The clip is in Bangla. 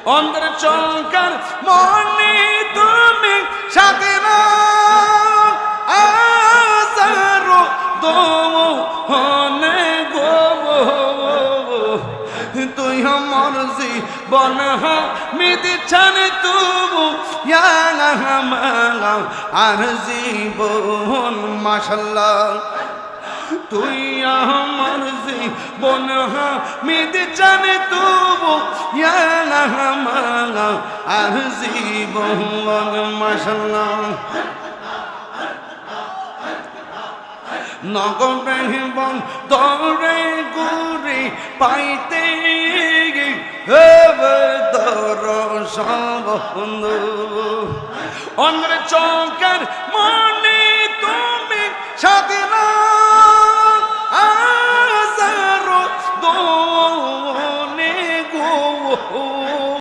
অন্ধের চৌকার মনে তুমি সাথে না আসারো দো হনে গো তুই আমার জীবন মিদি ছানে তবু আর জীবন মাশাল্লাহ তুই আমার জীবন মিদি জানে তবু আর জীবন মাশাল্লাহ নগরে বন্দরে গুরি পাইতে দর সব অন্ধের চৌকার মন